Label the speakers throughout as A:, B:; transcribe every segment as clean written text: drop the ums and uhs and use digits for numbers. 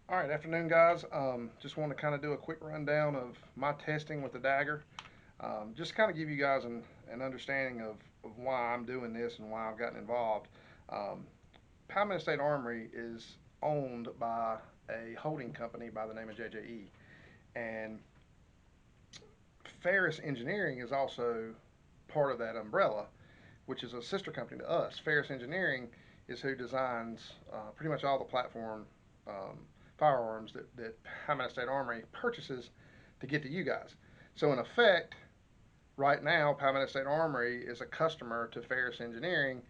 A: All right, afternoon, guys. Just want to kind of do a quick rundown of my testing with the Dagger. Just kind of give you guys an understanding of why I'm doing this and why I've gotten involved. Um, Palmetto State Armory is owned by a holding company by the name of JJE, and Ferris Engineering is also part of that umbrella, which is a sister company to us. Ferris Engineering is who designs pretty much all the platform um, firearms that Hamana State Armory purchases to get to you guys. So in effect, right now, Palmetto State Armory is a customer to Ferris Engineering,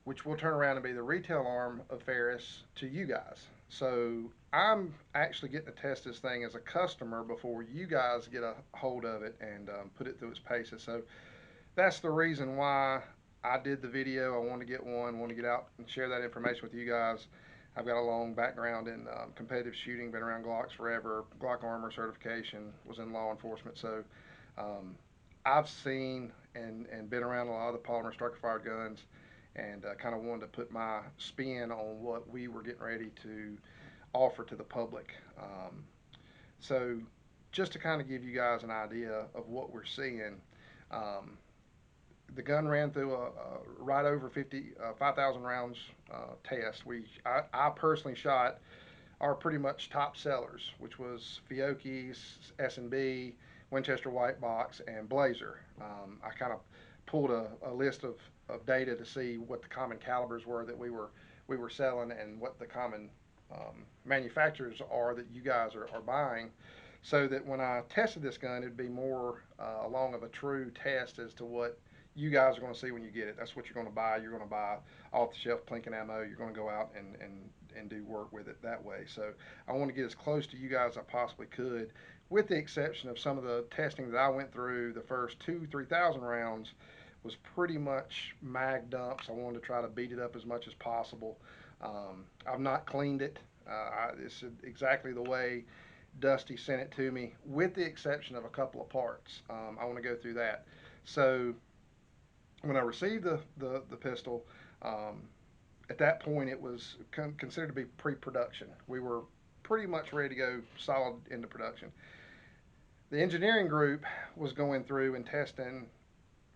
A: which will turn around and be the retail arm of Ferris to you guys. So I'm actually getting to test this thing as a customer before you guys get a hold of it and put it through its paces. So that's the reason why I did the video. I wanted to get one, want to get out and share that information with you guys. I've got a long background in competitive shooting, been around Glocks forever, Glock armor certification, was in law enforcement. So um, I've seen and been around a lot of the polymer striker fired guns and kind of wanted to put my spin on what we were getting ready to offer to the public. So just to kind of give you guys an idea of what we're seeing, um, the gun ran through a right over 5,000 rounds test. I personally shot our pretty much top sellers, which was Fiocchi's, S&B, Winchester White Box, and Blazer. I kind of pulled a list of data to see what the common calibers were that we were selling and what the common manufacturers are that you guys are buying, so that when I tested this gun, it'd be more along of a true test as to what you guys are going to see when you get it. That's what you're going to buy. You're going to buy off the shelf Plinking ammo. You're going to go out and do work with it that way. So I want to get as close to you guys as I possibly could, with the exception of some of the testing that I went through. The first 3,000 rounds was pretty much mag dumps. I wanted to try to beat it up as much as possible. I've not cleaned it. It's exactly the way Dusty sent it to me, with the exception of a couple of parts. I want to go through that. So when I received the pistol, um, at that point it was considered to be pre-production. We were pretty much ready to go solid into production. The engineering group was going through and testing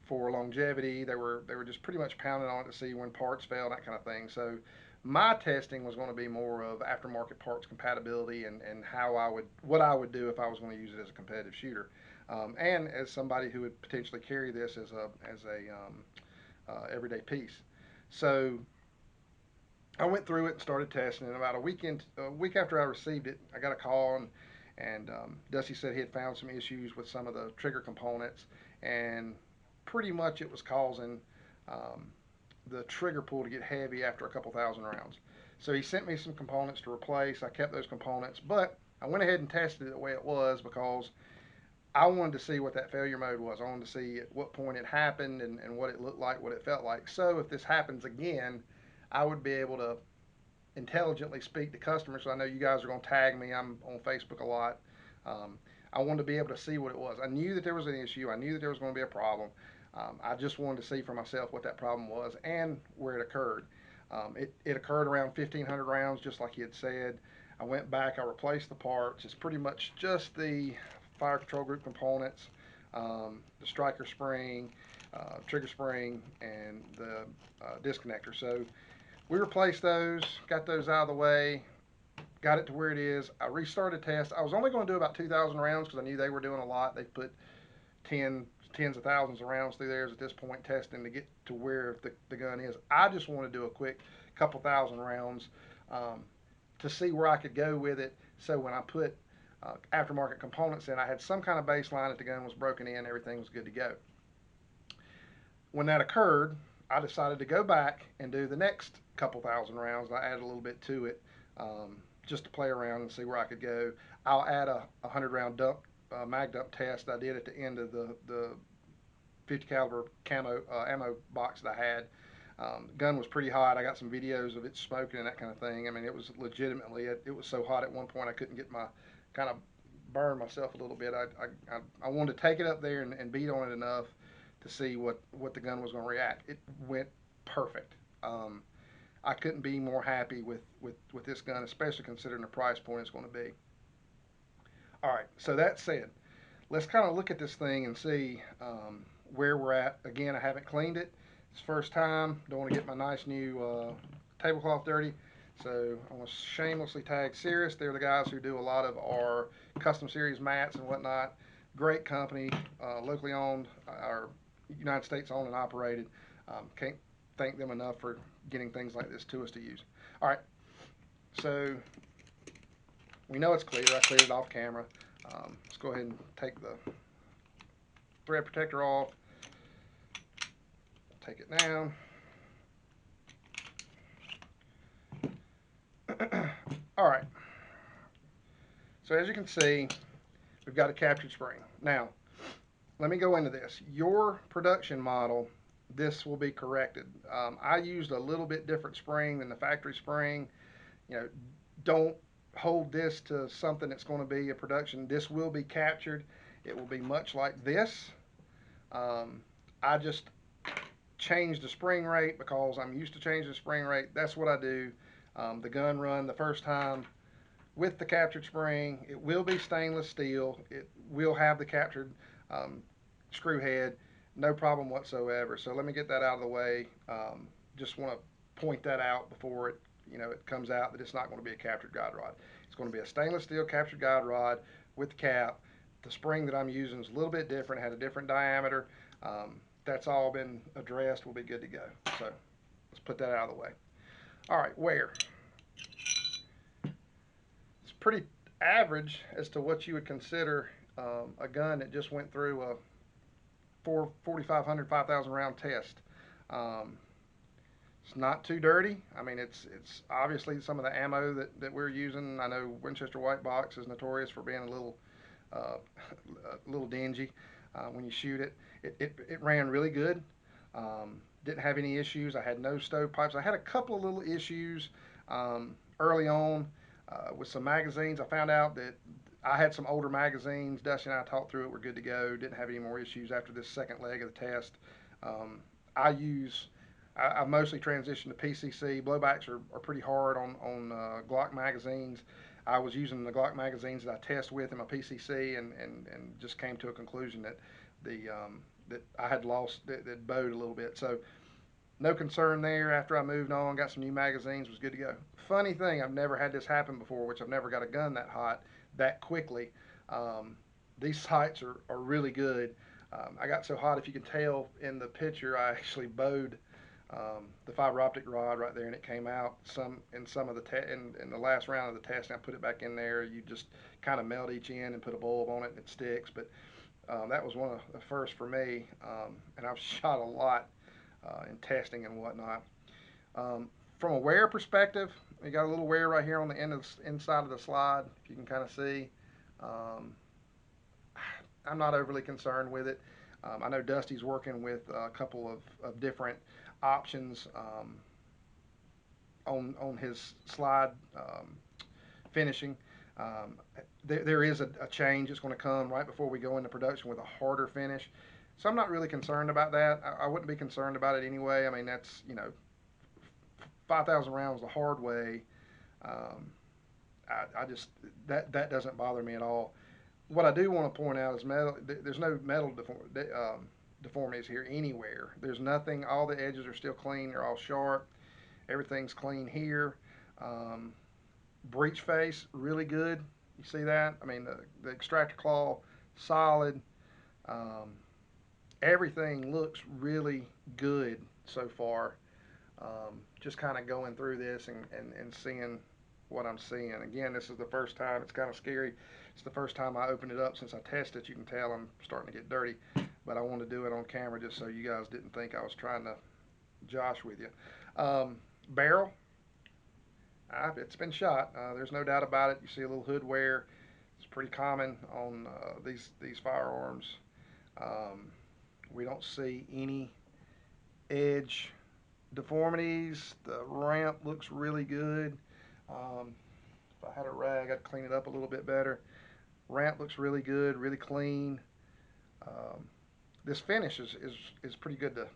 A: for longevity. They were just pretty much pounding on it to see when parts fail, that kind of thing. So my testing was going to be more of aftermarket parts compatibility and how what I would do if I was going to use it as a competitive shooter, and as somebody who would potentially carry this as a everyday piece. So I went through it and started testing. And about a week after I received it, I got a call and Dusty said he had found some issues with some of the trigger components, and pretty much it was causing um, the trigger pull to get heavy after a couple thousand rounds. So he sent me some components to replace. I kept those components, but I went ahead and tested it the way it was because I wanted to see what that failure mode was. I wanted to see at what point it happened and what it looked like, what it felt like. So if this happens again, I would be able to intelligently speak to customers. So I know you guys are going to tag me. I'm on Facebook a lot. Um, I wanted to be able to see what it was. I knew that there was an issue. I knew that there was going to be a problem. I just wanted to see for myself what that problem was and where it occurred. It occurred around 1,500 rounds, just like he had said. I went back, I replaced the parts. It's pretty much just the fire control group components, the striker spring, trigger spring, and the disconnector. So we replaced those, got those out of the way, got it to where it is. I restarted test. I was only going to do about 2,000 rounds because I knew they were doing a lot. They put tens of thousands of rounds through theirs at this point, testing to get to where the gun is. I just want to do a quick couple thousand rounds um, to see where I could go with it. So when I put aftermarket components in, I had some kind of baseline that the gun was broken in, everything was good to go. When that occurred, I decided to go back and do the next couple thousand rounds. I added a little bit to it just to play around and see where I could go. I'll add a 100 round mag dump test I did at the end of the 50 caliber ammo box that I had. The gun was pretty hot. I got some videos of it smoking and that kind of thing. I mean, it was legitimately, it was so hot at one point I couldn't get my kind of burn myself a little bit. I wanted to take it up there and beat on it enough to see what the gun was going to react. It went perfect. Um, I couldn't be more happy with this gun, especially considering the price point it's going to be. All right, so that said, let's kind of look at this thing and see where we're at. Again, I haven't cleaned it. It's first time. Don't want to get my nice new tablecloth dirty. So I'm going to shamelessly tag Cirrus. They're the guys who do a lot of our custom series mats and whatnot. Great company, locally owned, or United States owned and operated. Can't thank them enough for getting things like this to us to use. All right, so we know it's clear. I cleared it off camera. Let's go ahead and take the thread protector off. Take it down. All right. So as you can see, we've got a captured spring. Now, let me go into this. Your production model, this will be corrected. I used a little bit different spring than the factory spring. You know, don't hold this to something that's going to be a production. This will be captured. It will be much like this. I just changed the spring rate because I'm used to changing the spring rate. That's what I do. The gun run the first time with the captured spring. It will be stainless steel. It will have the captured screw head. No problem whatsoever. So let me get that out of the way. Just want to point that out before it comes out that it's not going to be a captured guide rod. It's going to be a stainless steel captured guide rod with the cap. The spring that I'm using is a little bit different. It had a different diameter. That's all been addressed. We'll be good to go. So let's put that out of the way. All right, wear. It's pretty average as to what you would consider a gun that just went through a 4,500, 5,000 round test. Um, it's not too dirty. I mean, it's obviously some of the ammo that we're using. I know Winchester White Box is notorious for being uh, a little dingy when you shoot it. It ran really good. Didn't have any issues. I had no stovepipes. I had a couple of little issues early on with some magazines. I found out that I had some older magazines. Dusty and I talked through it. We're good to go. Didn't have any more issues after this second leg of the test. Um, I use. I've mostly transitioned to PCC. Blowbacks are pretty hard on Glock magazines. I was using the Glock magazines that I test with in my PCC, and just came to a conclusion that that I had lost that bowed a little bit. So no concern there. After I moved on, got some new magazines, was good to go. Funny thing, I've never had this happen before, which I've never got a gun that hot that quickly. Um, these sights are really good. I got so hot, if you can tell in the picture, I actually bowed the fiber optic rod right there, and it came out some of the in the last round of the test. And I put it back in there. You just kind of melt each end and put a bulb on it, and it sticks. But that was one of the first for me, and I've shot a lot in testing and whatnot. Um, from a wear perspective, you got a little wear right here on the inside of the slide, if you can kind of see. Um, I'm not overly concerned with it. I know Dusty's working with a couple of different options on his slide finishing. Um, there is a change that's going to come right before we go into production with a harder finish. So I'm not really concerned about that. I wouldn't be concerned about it anyway. I mean, that's 5,000 rounds the hard way. Um, I just that doesn't bother me at all. What I do want to point out is metal. There's no metal deformities here anywhere. There's nothing. All the edges are still clean. They're all sharp. Everything's clean here. Um, breech face, really good. You see that? I mean, the extractor claw, solid. Um, everything looks really good so far. Just kind of going through this and seeing what I'm seeing. Again, this is the first time. It's kind of scary. It's the first time I opened it up since I tested it. You can tell I'm starting to get dirty, but I want to do it on camera just so you guys didn't think I was trying to josh with you. Barrel, it's been shot. There's no doubt about it. You see a little hood wear. It's pretty common on these firearms. Um, we don't see any edge deformities. The ramp looks really good. Um, if I had a rag, I'd clean it up a little bit better. Ramp looks really good, really clean. Um, this finish is pretty good to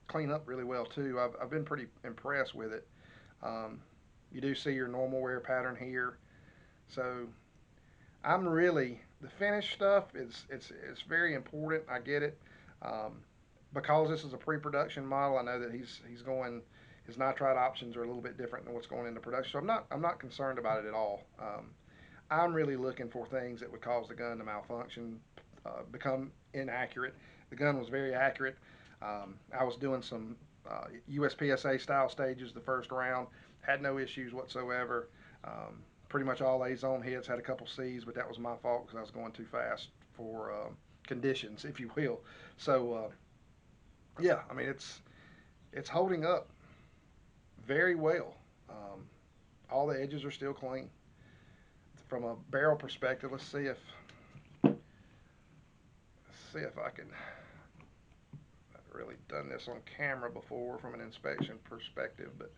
A: clean up really well too. I've been pretty impressed with it. Um, you do see your normal wear pattern here. So I'm really the finish stuff is it's very important. I get it. Because this is a pre-production model, I know that he's going his nitride options are a little bit different than what's going into production. So I'm not concerned about it at all. I'm really looking for things that would cause the gun to malfunction, become inaccurate. The gun was very accurate. I was doing some US PSA style stages the first round, had no issues whatsoever. Pretty much all A zone hits, had a couple C's, but that was my fault because I was going too fast for conditions, if you will. So yeah, I mean it's holding up very well. Um, all the edges are still clean. From a barrel perspective, let's see if I can. I've really done this on camera before from an inspection perspective, but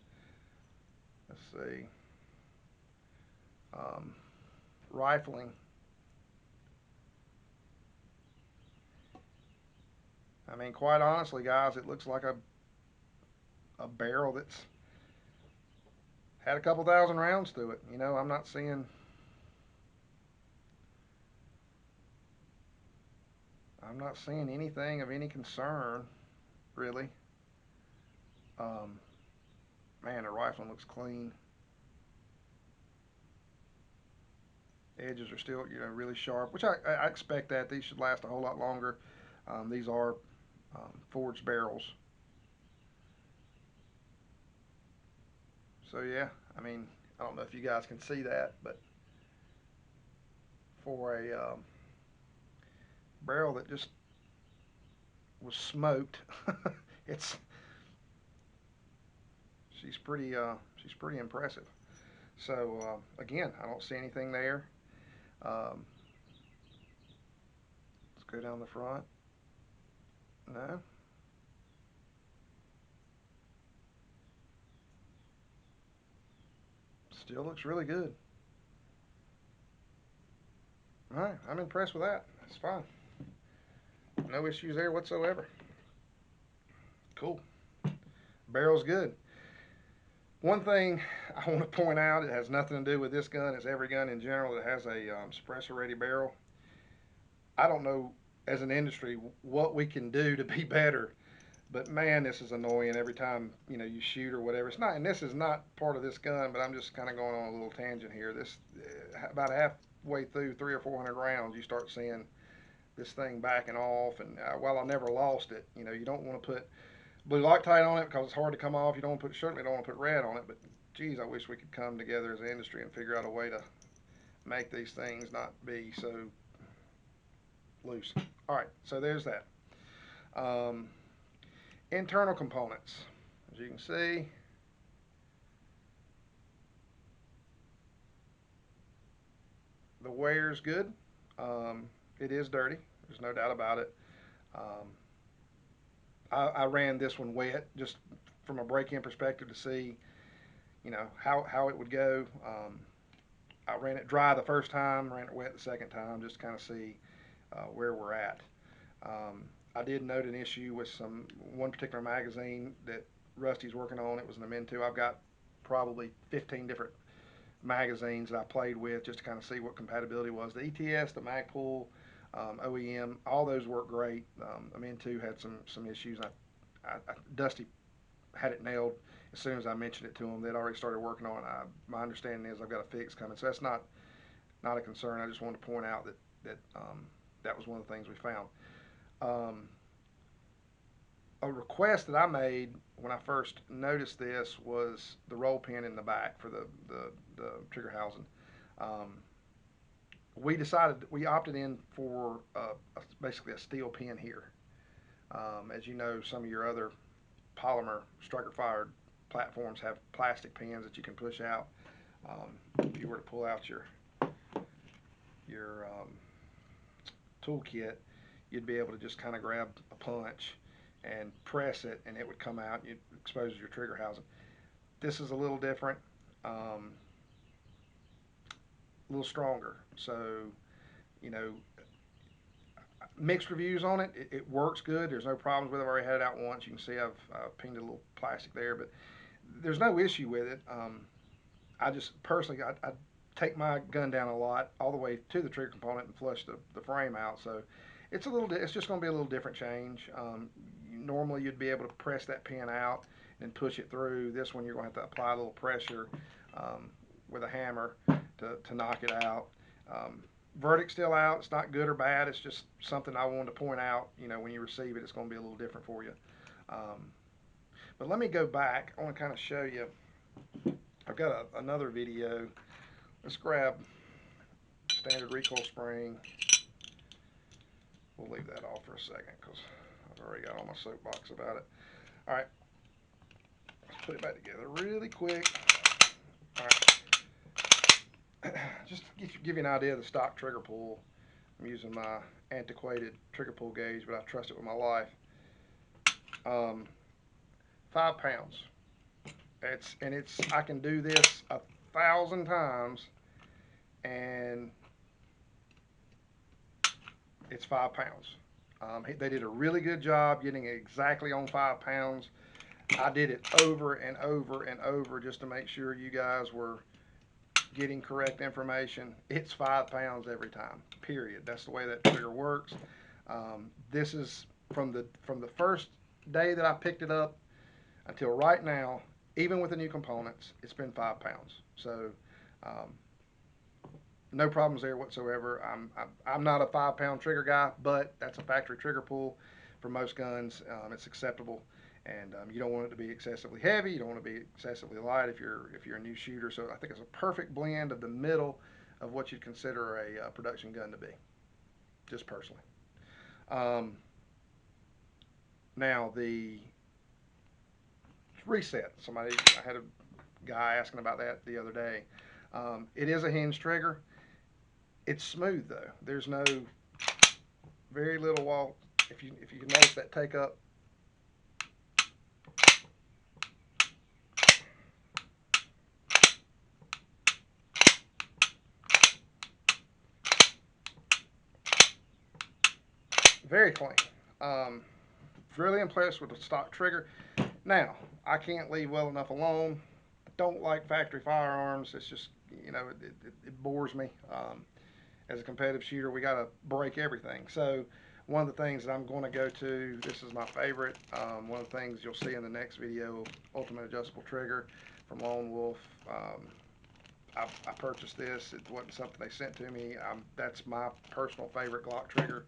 A: let's see. Um, Rifling. I mean, quite honestly, guys, it looks like a barrel that's had a couple thousand rounds through it. I'm not seeing anything of any concern really. Um, Man, the rifling looks clean. Edges are still, really sharp, which I expect that these should last a whole lot longer. These are forged barrels, so yeah. I mean, I don't know if you guys can see that, but for a barrel that just was smoked, it's she's pretty impressive. So again, I don't see anything there. Um, let's go down the front. No, still looks really good. All right, I'm impressed with that. It's fine. No issues there whatsoever. Cool. Barrel's good. One thing I want to point out, it has nothing to do with this gun, it's every gun in general that has a suppressor ready barrel. I don't know as an industry what we can do to be better, but man, this is annoying every time you shoot or whatever. It's not, and this is not part of this gun, but I'm just kind of going on a little tangent here. This about halfway through 300 or 400 rounds, you start seeing this thing backing off, and while I never lost it, you don't want to put blue Loctite on it because it's hard to come off. You don't want to certainly don't want to put red on it, but geez, I wish we could come together as an industry and figure out a way to make these things not be so loose. All right, so there's that. Um, Internal components, as you can see, the wear's good. Um, it is dirty. There's no doubt about it. Um, I ran this one wet just from a break-in perspective to see, how it would go. I ran it dry the first time, ran it wet the second time, just to kind of see where we're at. I did note an issue with one particular magazine that Rusty's working on. It was an M2. I've got probably 15 different magazines that I played with just to kind of see what compatibility was. The ETS, the Magpul, OEM, all those work great. M2 had some issues. Dusty had it nailed as soon as I mentioned it to them. They'd already started working on it. My understanding is I've got a fix coming, so that's not a concern. I just wanted to point out that was one of the things we found. Um, a request that I made when I first noticed this was the roll pin in the back for the trigger housing. Um, we opted in for basically a steel pin here. As you know, some of your other polymer striker fired platforms have plastic pins that you can push out. If you were to pull out your toolkit, you'd be able to just kind of grab a punch and press it, and it would come out. And it exposes your trigger housing. This is a little different, a little stronger. So, you know, mixed reviews on it. It works good. There's no problems with it. I've already had it out once. You can see I've painted a little plastic there, but there's no issue with it. I just personally, I take my gun down a lot all the way to the trigger component and flush the frame out. So it's just going to be a little different change. Normally you'd be able to press that pin out and push it through. This one you're going to have to apply a little pressure um, with a hammer to knock it out. Um, Verdict's still out. It's not good or bad. It's just something I wanted to point out. You know, when you receive it, it's going to be a little different for you. Um, but let me go back. I want to kind of show you. I've got another video. Let's grab standard recoil spring. We'll leave that off for a second because I've already got on my soapbox about it. All right, let's put it back together really quick. All right, just to give you an idea of the stock trigger pull. I'm using my antiquated trigger pull gauge, but I trust it with my life. 5 pounds. It's I can do this 1,000 times, and it's 5 pounds. They did a really good job getting it exactly on 5 pounds. I did it over and over and over just to make sure you guys were getting correct information. It's 5 pounds every time. Period. That's the way that trigger works. This is from the first day that I picked it up until right now. Even with the new components, it's been 5 pounds. So um, no problems there whatsoever. I'm not a 5 pound trigger guy, but that's a factory trigger pull for most guns. It's acceptable, and you don't want it to be excessively heavy. You don't want to be excessively light if you're a new shooter. So I think it's a perfect blend of the middle of what you'd consider a production gun to be, just personally. Um, Now the reset. I had a guy asking about that the other day. It is a hinge trigger. It's smooth though. There's no very little wall. If you can notice that take up, very clean. Um, really impressed with the stock trigger. Now I can't leave well enough alone. I don't like factory firearms. It's just it bores me. As a competitive shooter, we got to break everything. So one of the things that I'm going to go to, this is my favorite. One of the things you'll see in the next video, Ultimate Adjustable Trigger from Lone Wolf. I purchased this. It wasn't something they sent to me. That's my personal favorite Glock trigger,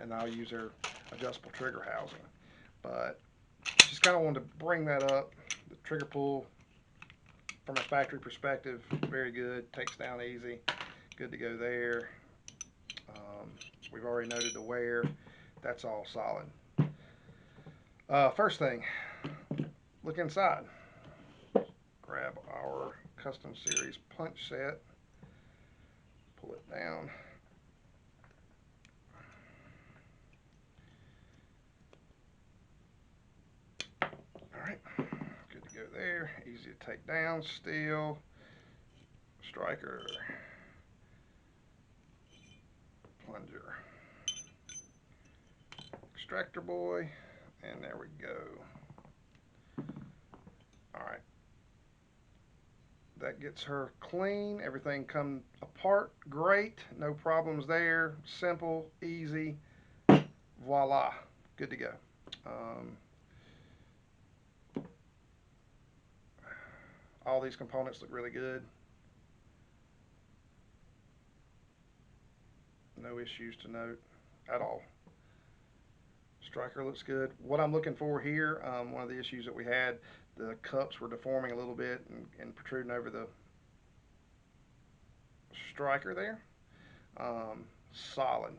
A: and I'll use their adjustable trigger housing. But just kind of wanted to bring that up. The trigger pull from a factory perspective, very good. Takes down easy. Good to go there. We've already noted the wear. That's all solid. First thing, look inside. Grab our custom series punch set. Pull it down. Alright, good to go there. Easy to take down. Steel. Striker. Plunger. Extractor boy. And there we go. Alright. That gets her clean. Everything come apart great. No problems there. Simple, easy. Voila. Good to go. All these components look really good. No issues to note at all. Striker looks good. What I'm looking for here, one of the issues that we had, the cups were deforming a little bit and protruding over the striker there. Solid.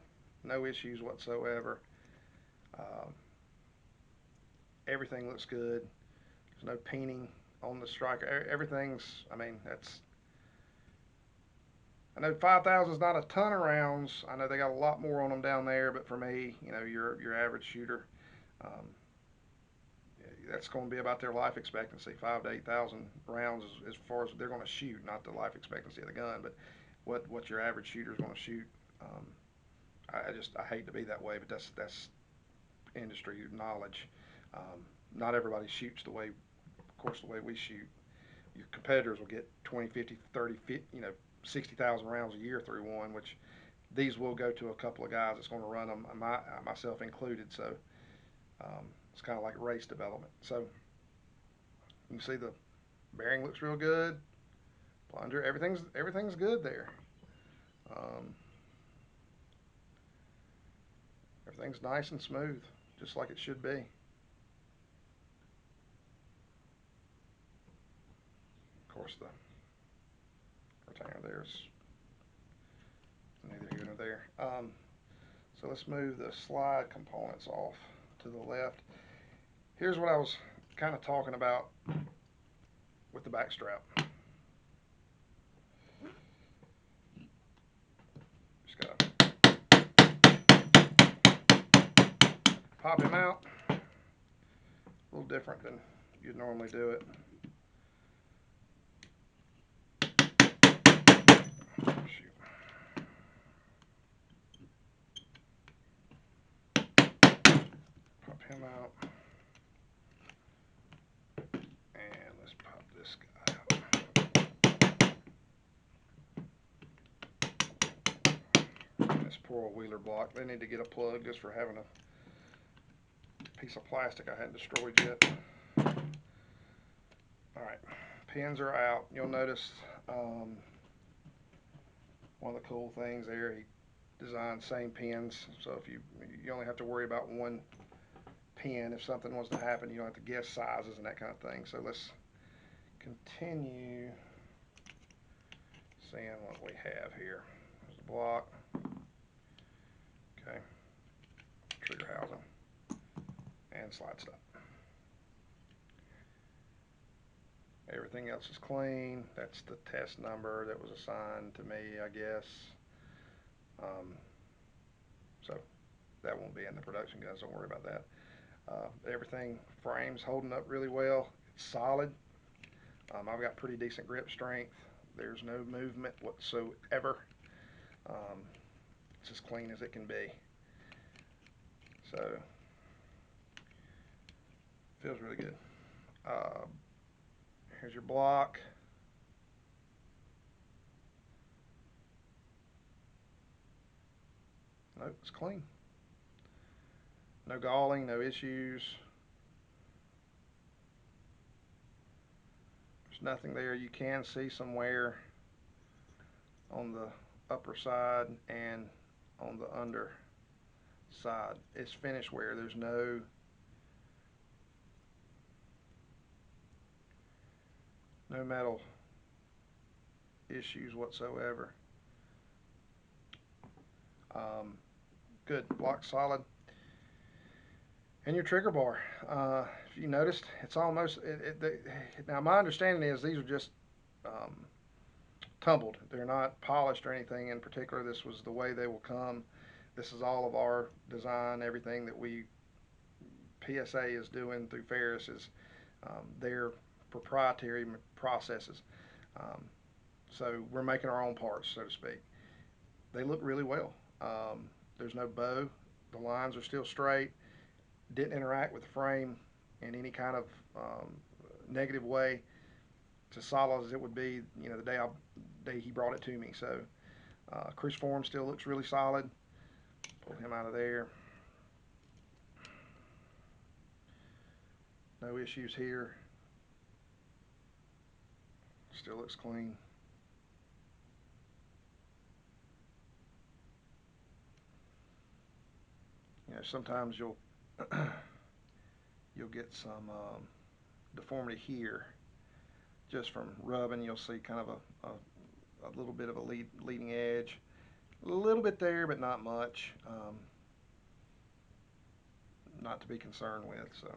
A: No issues whatsoever. Um, Everything looks good. There's no peening on the striker. Everything's, I mean, that's, I know 5,000 is not a ton of rounds. I know they got a lot more on them down there, but for me, your average shooter, um, that's going to be about their life expectancy. 5 to 8,000 rounds as far as they're going to shoot, not the life expectancy of the gun, but what your average shooter is going to shoot. Um, I hate to be that way, but that's industry knowledge. Not everybody shoots the way of course, the way we shoot, your competitors will get 20, 50, 30, 50, 60,000 rounds a year through one, which these will go to a couple of guys that's going to run them, myself included. So it's kind of like race development. So you can see the bearing looks real good. Plunger, everything's good there. Um, Everything's nice and smooth, just like it should be. Of course, the retainer there's neither here nor there. So let's move the slide components off to the left. Here's what I was kind of talking about with the back strap. Just gotta pop him out. A little different than you'd normally do it. Shoot. Pop him out. And let's pop this guy out. This poor old wheeler block. They need to get a plug just for having a piece of plastic I hadn't destroyed yet. Alright, pins are out. You'll notice one of the cool things there, he designed same pins, so if you only have to worry about one pin. If something was to happen, you don't have to guess sizes and that kind of thing. So let's continue seeing what we have here. There's the block. Okay, trigger housing and slide stop. Everything else is clean. That's the test number that was assigned to me, I guess. So that won't be in the production guys, don't worry about that. Everything frames holding up really well. It's solid. I've got pretty decent grip strength. There's no movement whatsoever. It's as clean as it can be. So feels really good. Here's your block. Nope, it's clean. No galling, no issues. There's nothing there. You can see some wear on the upper side and on the under side. It's finish wear. There's no metal issues whatsoever. Good, block solid. And your trigger bar, if you noticed, it's almost, now my understanding is these are just tumbled. They're not polished or anything in particular. This was the way they will come. This is all of our design. Everything that PSA is doing through Ferris is their proprietary processes. So we're making our own parts, so to speak. They look really well. There's no bow. The lines are still straight. Didn't interact with the frame in any kind of negative way. It's as solid as it would be, the day he brought it to me. So cruciform still looks really solid. Pull him out of there. No issues here. Still looks clean. Sometimes you'll get some deformity here just from rubbing. You'll see kind of a little bit of a leading edge, a little bit there, but not much. Not to be concerned with. So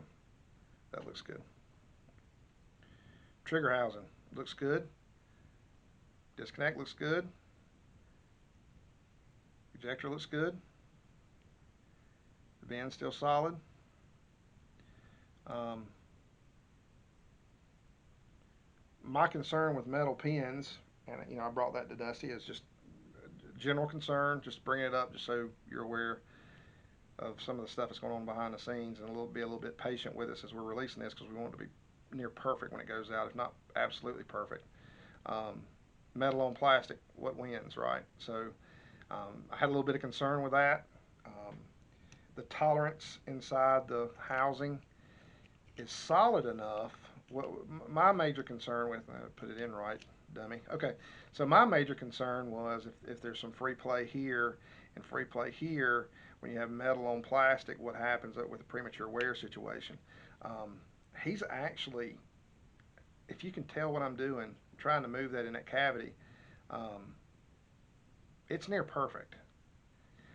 A: that looks good. Trigger housing looks good. Disconnect looks good. Ejector looks good. The bend's still solid. My concern with metal pins, and I brought that to Dusty, is just general concern. Just bring it up just so you're aware of some of the stuff that's going on behind the scenes, and be a little bit patient with us as we're releasing this, because we want it to be near perfect when it goes out, if not absolutely perfect. Um, Metal on plastic, what wins, right? So I had a little bit of concern with that. Um, the tolerance inside the housing is solid enough. What my major concern with, put it in right, dummy. Okay, so my major concern was if there's some free play here and free play here, when you have metal on plastic, what happens with a premature wear situation? Um, he's actually, if you can tell what I'm doing, trying to move that in that cavity, um, it's near perfect.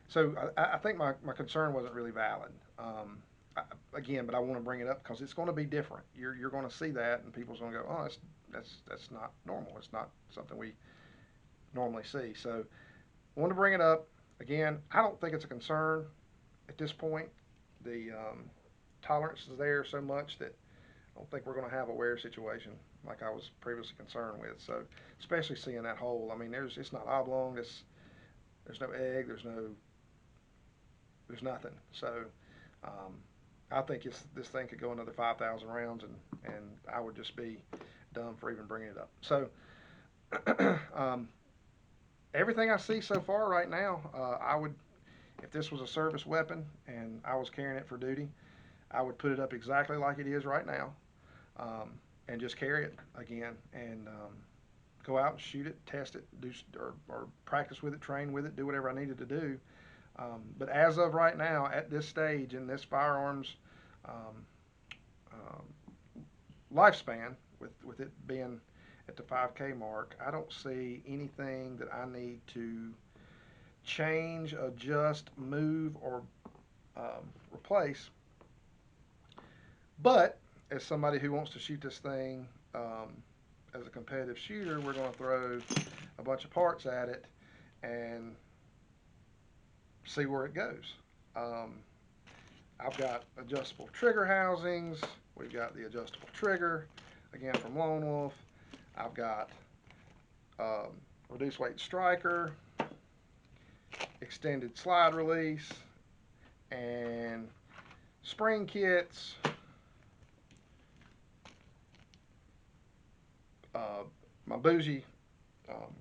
A: So I think my concern wasn't really valid. I, again, but I want to bring it up because it's going to be different. You're going to see that, and people's going to go, "Oh, that's not normal. It's not something we normally see." So I want to bring it up again. I don't think it's a concern at this point. The tolerance is there so much that I don't think we're going to have a wear situation like I was previously concerned with. So especially seeing that hole. I mean, it's not oblong. There's no egg. There's nothing. So um, I think this thing could go another 5,000 rounds, and I would just be dumb for even bringing it up. So um, everything I see so far right now, I would, if this was a service weapon and I was carrying it for duty, I would put it up exactly like it is right now, and just carry it again and go out and shoot it, test it, or practice with it, train with it, do whatever I needed to do. But as of right now, at this stage in this firearms um, um, lifespan, with it being at the 5K mark, I don't see anything that I need to change, adjust, move, or replace. But as somebody who wants to shoot this thing as a competitive shooter, we're going to throw a bunch of parts at it and see where it goes. Um, I've got adjustable trigger housings. We've got the adjustable trigger, again from Lone Wolf. I've got um, reduced weight striker, extended slide release, and spring kits, uh, my bougie um,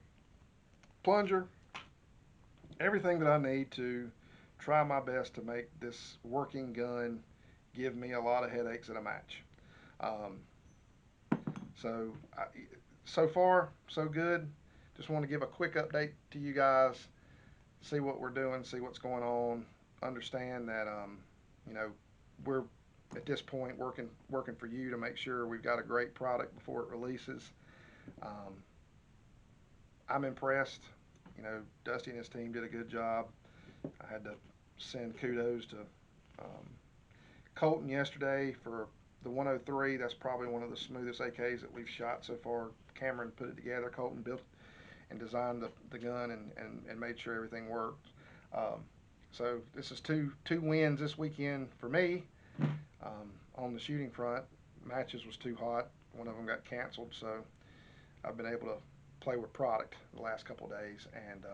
A: plunger, everything that I need to try my best to make this working gun give me a lot of headaches at a match. Um, so, I, so far, so good. Just want to give a quick update to you guys, see what we're doing, see what's going on, understand that you know we're at this point working for you to make sure we've got a great product before it releases. Um, I'm impressed. You know, Dusty and his team did a good job. I had to send kudos to um, Colton yesterday for the 103. That's probably one of the smoothest AKs that we've shot so far. Cameron put it together. Colton built and designed the gun and made sure everything worked. Um, so this is two wins this weekend for me on the shooting front. Matches was too hot. One of them got canceled, so I've been able to play with product the last couple of days. And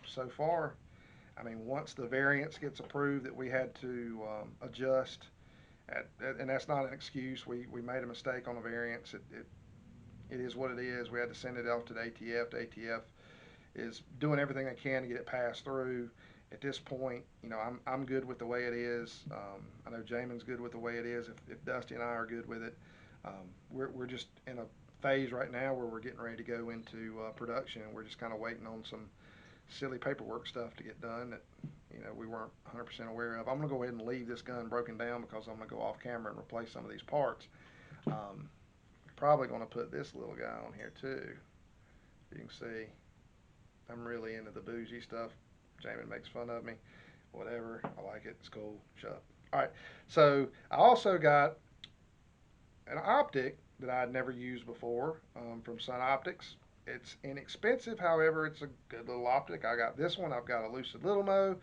A: so far, I mean, once the variance gets approved that we had to adjust, and that's not an excuse. We made a mistake on a variance. It is what it is. We had to send it off to the ATF. The ATF is doing everything they can to get it passed through. At this point, you know, I'm good with the way it is. I know Jamin's good with the way it is. If Dusty and I are good with it, we're just in a phase right now where we're getting ready to go into production. We're just kind of waiting on some silly paperwork stuff to get done that we weren't 100% aware of. I'm gonna go ahead and leave this gun broken down because I'm gonna go off camera and replace some of these parts. Um, Probably gonna put this little guy on here too. You can see I'm really into the bougie stuff. Jamin makes fun of me. Whatever. I like it. It's cool. Shut up. All right. So I also got an optic that I had never used before from Sun Optics. It's inexpensive, however, it's a good little optic. I got this one. I've got a Lucid Little Mo.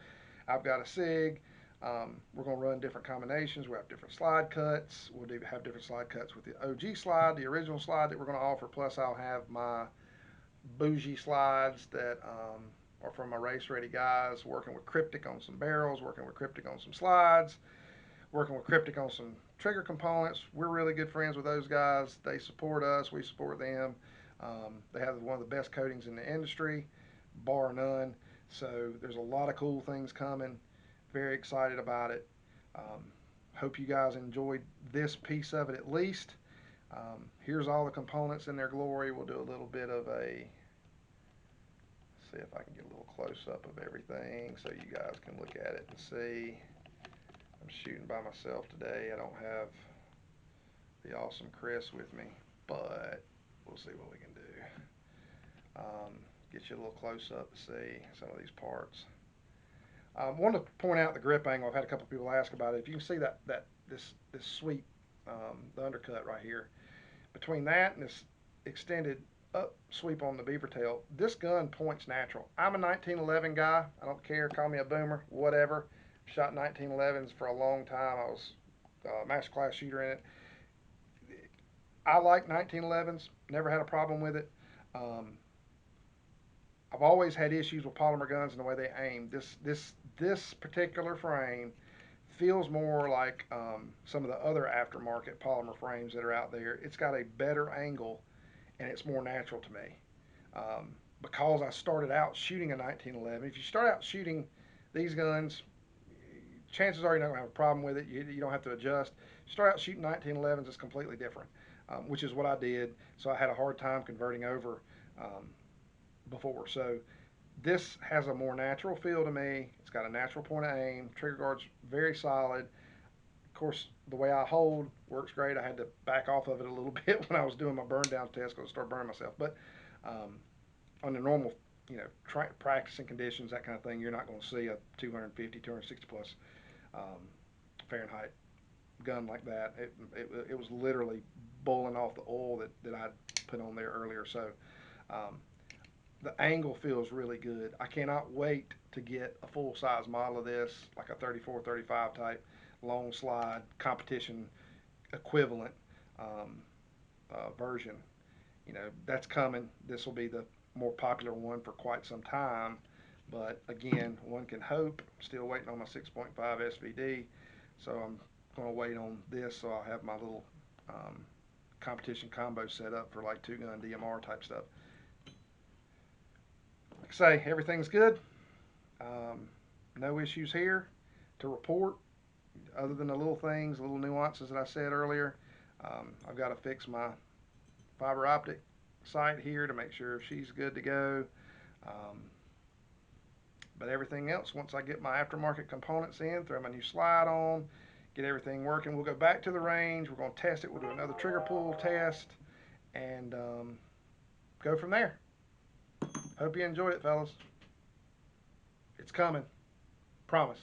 A: I've got a SIG. We're going to run different combinations. We have different slide cuts. We'll have different slide cuts with the OG slide, the original slide that we're going to offer. Plus, I'll have my bougie slides that are from my race ready guys, working with Cryptic on some barrels, working with Cryptic on some slides, working with Cryptic on some Trigger Components, we're really good friends with those guys. They support us, we support them. They have one of the best coatings in the industry, bar none. So there's a lot of cool things coming. Very excited about it. Hope you guys enjoyed this piece of it at least. Here's all the components in their glory. We'll do a little bit of a, see if I can get a little close up of everything so you guys can look at it and see. I'm shooting by myself today. I don't have the awesome Chris with me, but we'll see what we can do. Get you a little close up to see some of these parts. I want to point out the grip angle. I've had a couple people ask about it. If you can see this sweep, the undercut right here, between that and this extended up sweep on the beaver tail, this gun points natural. I'm a 1911 guy. I don't care. Call me a boomer, whatever. Shot 1911s for a long time. I was a master class shooter in it. I like 1911s. Never had a problem with it. Um, I've always had issues with polymer guns and the way they aim. This particular frame feels more like some of the other aftermarket polymer frames that are out there. It's got a better angle and it's more natural to me. Because I started out shooting a 1911. If you start out shooting these guns, chances are you're not going to have a problem with it. You don't have to adjust. Start out shooting 1911s is completely different, which is what I did. So I had a hard time converting over before. So this has a more natural feel to me. It's got a natural point of aim. Trigger guard's very solid. Of course, the way I hold works great. I had to back off of it a little bit when I was doing my burn down test because I started burning myself. But on the normal, practicing conditions, that kind of thing, you're not going to see a 250, 260 plus Fahrenheit gun like that. It was literally boiling off the oil that I put on there earlier. So um, the angle feels really good. I cannot wait to get a full size model of this, like a 34, 35 type long slide competition equivalent um, version. That's coming. This will be the more popular one for quite some time. But again, one can hope. Still waiting on my 6.5 SVD, so I'm going to wait on this so I'll have my little competition combo set up for like two gun DMR type stuff. Like I say, everything's good. No issues here to report, other than the little things, little nuances that I said earlier. I've got to fix my fiber optic sight here to make sure she's good to go. Um, but everything else, once I get my aftermarket components in, throw my new slide on, get everything working, we'll go back to the range. We're going to test it. We'll do another trigger pull test and go from there. Hope you enjoyed it, fellas. It's coming. Promise.